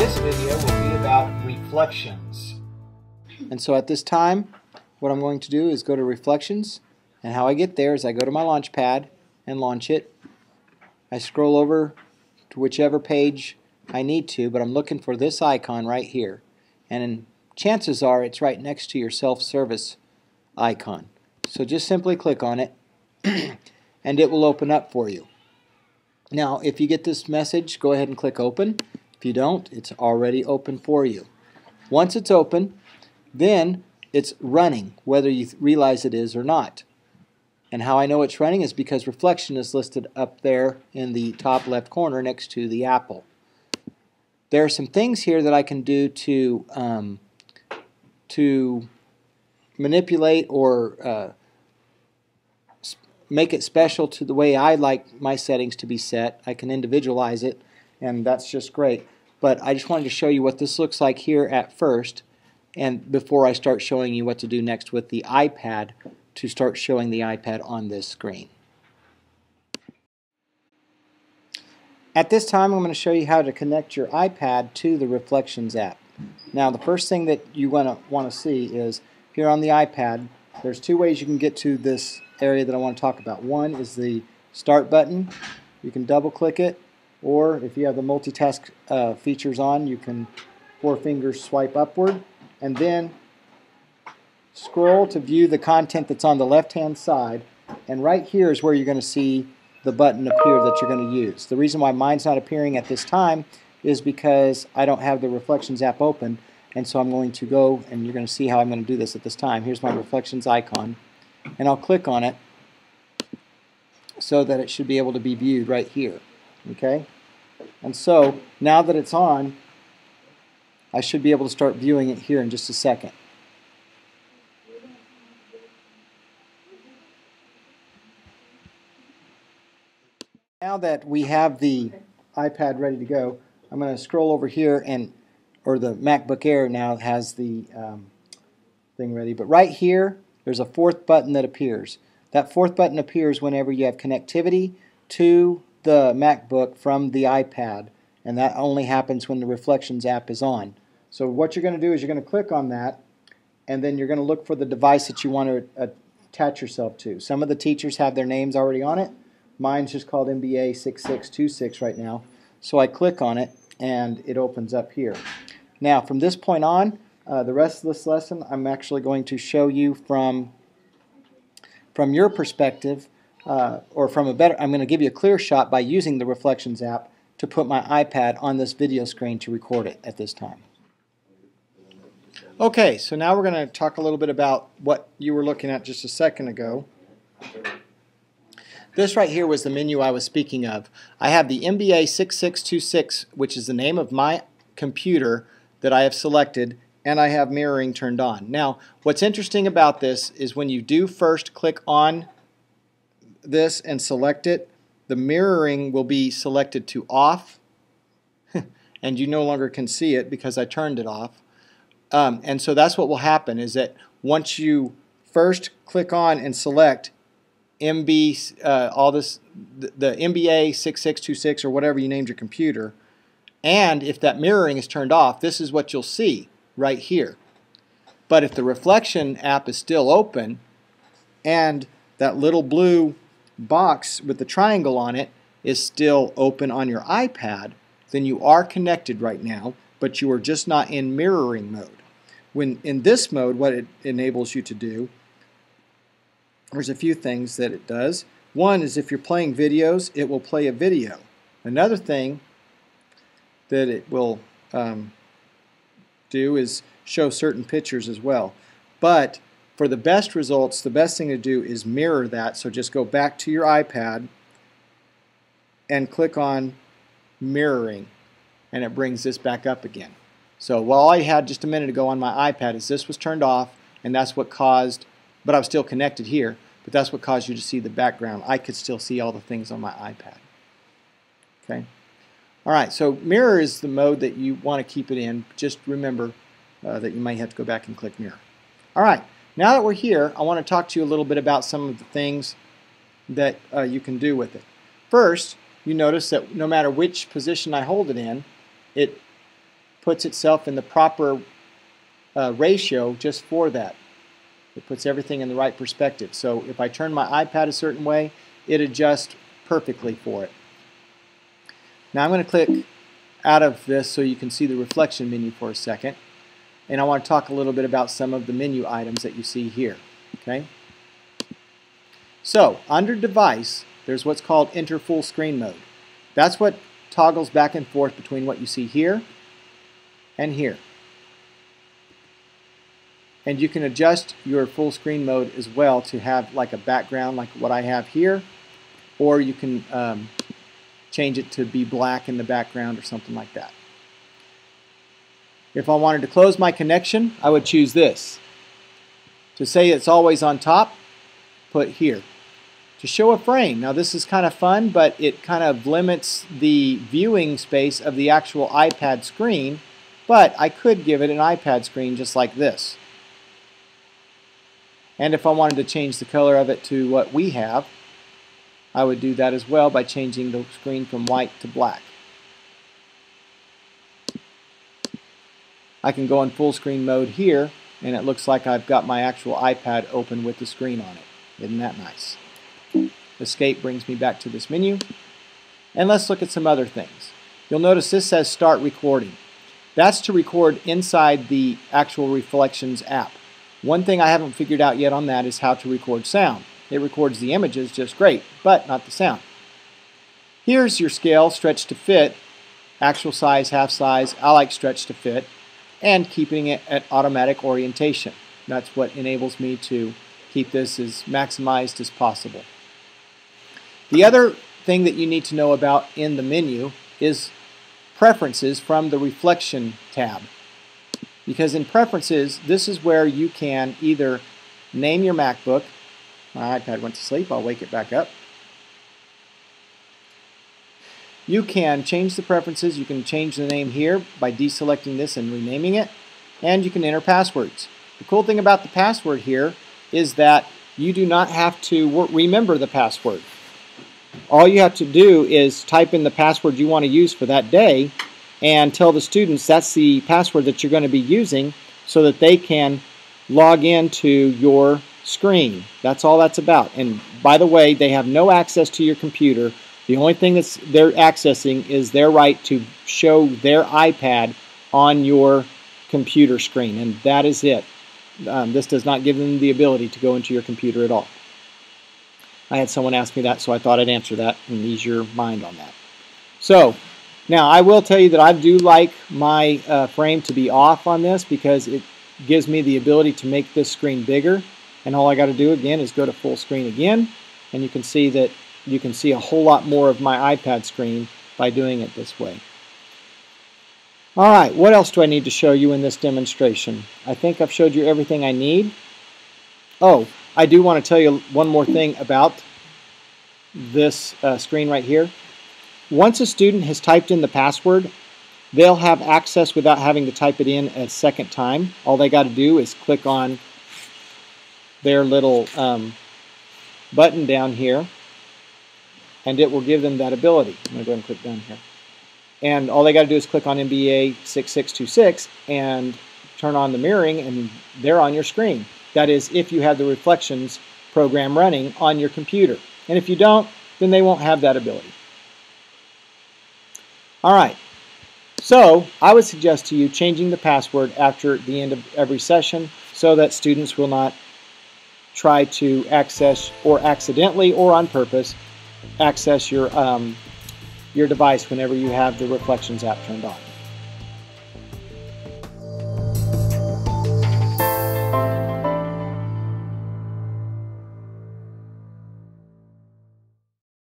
This video will be about reflections. And so at this time, what I'm going to do is go to Reflections, and how I get there is I go to my launch pad and launch it. I scroll over to whichever page I need to, but I'm looking for this icon right here. And chances are it's right next to your self-service icon. So just simply click on it and it will open up for you. Now if you get this message, go ahead and click open. If you don't, it's already open for you. Once it's open, then it's running, whether you realize it is or not. And how I know it's running is because reflection is listed up there in the top left corner next to the apple. There are some things here that I can do to manipulate or make it special to the way I like my settings to be set. I can individualize it, and that's just great. But I just wanted to show you what this looks like here at first, and before I start showing you what to do next with the iPad to start showing the iPad on this screen. At this time, I'm going to show you how to connect your iPad to the Reflections app. Now, the first thing that you want to see is here on the iPad, there's two ways you can get to this area that I want to talk about. One is the Start button. You can double click it, or if you have the multitask features on, you can 4 fingers swipe upward and then scroll to view the content that's on the left hand side, and right here is where you're going to see the button appear that you're going to use. The reason why mine's not appearing at this time is because I don't have the Reflections app open, and so I'm going to go, and you're going to see how I'm going to do this at this time. Here's my Reflections icon, and I'll click on it so that it should be able to be viewed right here. Okay? And so now that it's on, I should be able to start viewing it here in just a second. Now that we have the iPad ready to go, I'm going to scroll over here, or the MacBook Air now has the thing ready. But right here, there's a 4th button that appears. That 4th button appears whenever you have connectivity to the MacBook from the iPad, and that only happens when the Reflections app is on. So what you're going to do is you're going to click on that, and then you're going to look for the device that you want to attach yourself to. Some of the teachers have their names already on it. Mine's just called MBA 6626 right now. So I click on it and it opens up here. Now from this point on, the rest of this lesson I'm actually going to show you from your perspective, or from a better, I'm going to give you a clear shot by using the Reflections app to put my iPad on this video screen to record it at this time. Okay, so now we're going to talk a little bit about what you were looking at just a second ago. This right here was the menu I was speaking of. I have the MBA 6626, which is the name of my computer that I have selected, and I have mirroring turned on. Now, what's interesting about this is when you do first click on this and select it, the mirroring will be selected to off, and you no longer can see it because I turned it off. And so that's what will happen, is that once you first click on and select the MBA 6626 or whatever you named your computer, and if that mirroring is turned off, this is what you'll see right here. But if the Reflection app is still open and that little blue box with the triangle on it is still open on your iPad, then you are connected right now, but you are just not in mirroring mode. When in this mode, what it enables you to do, there's a few things that it does. One is if you're playing videos, it will play a video. Another thing that it will do is show certain pictures as well. But for the best results, the best thing to do is mirror that. So just go back to your iPad and click on mirroring, and it brings this back up again. So all I had just a minute ago on my iPad is this was turned off, and that's what caused, but I was still connected here, but that's what caused you to see the background. I could still see all the things on my iPad. Okay. All right, so mirror is the mode that you want to keep it in. Just remember that you might have to go back and click mirror. All right, now that we're here, I want to talk to you a little bit about some of the things that you can do with it. First, you notice that no matter which position I hold it in, it puts itself in the proper ratio just for that. It puts everything in the right perspective. So if I turn my iPad a certain way, it adjusts perfectly for it. Now I'm going to click out of this so you can see the reflection menu for a second. And I want to talk a little bit about some of the menu items that you see here. Okay. So under Device, there's what's called Enter Full Screen Mode. That's what toggles back and forth between what you see here and here. And you can adjust your full screen mode as well to have like a background like what I have here, or you can change it to be black in the background or something like that. If I wanted to close my connection, I would choose this. To say it's always on top, put here. To show a frame, now this is kind of fun, but it kind of limits the viewing space of the actual iPad screen, but I could give it an iPad screen just like this. And if I wanted to change the color of it to what we have, I would do that as well by changing the screen from white to black. I can go in full screen mode here, and it looks like I've got my actual iPad open with the screen on it. Isn't that nice? Escape brings me back to this menu. And let's look at some other things. You'll notice this says Start Recording. That's to record inside the actual Reflections app. One thing I haven't figured out yet on that is how to record sound. It records the images just great, but not the sound. Here's your scale, stretch to fit, actual size, half size. I like stretch to fit, and keeping it at automatic orientation. That's what enables me to keep this as maximized as possible. The other thing that you need to know about in the menu is Preferences from the Reflection tab. Because in Preferences, this is where you can either name your MacBook. My iPad went to sleep, I'll wake it back up. You can change the preferences, you can change the name here by deselecting this and renaming it, and you can enter passwords. The cool thing about the password here is that you do not have to remember the password. All you have to do is type in the password you want to use for that day and tell the students that's the password that you're going to be using so that they can log into your screen. That's all that's about. And by the way, they have no access to your computer. The only thing that they're accessing is their right to show their iPad on your computer screen, and that is it. This does not give them the ability to go into your computer at all. I had someone ask me that, so I thought I'd answer that and ease your mind on that. So, now I will tell you that I do like my frame to be off on this because it gives me the ability to make this screen bigger. And all I got to do again is go to full screen again, and you can see that you can see a whole lot more of my iPad screen by doing it this way. Alright, what else do I need to show you in this demonstration? I think I've showed you everything I need. Oh, I do want to tell you one more thing about this screen right here. Once a student has typed in the password, they'll have access without having to type it in a second time. All they got to do is click on their little button down here, and it will give them that ability. I'm going to go ahead and click down here. And all they got to do is click on NBA 6626 and turn on the mirroring, and they're on your screen. That is, if you have the Reflections program running on your computer. And if you don't, then they won't have that ability. Alright, so I would suggest to you changing the password after the end of every session so that students will not try to access, or accidentally or on purpose, access your device whenever you have the Reflections app turned on.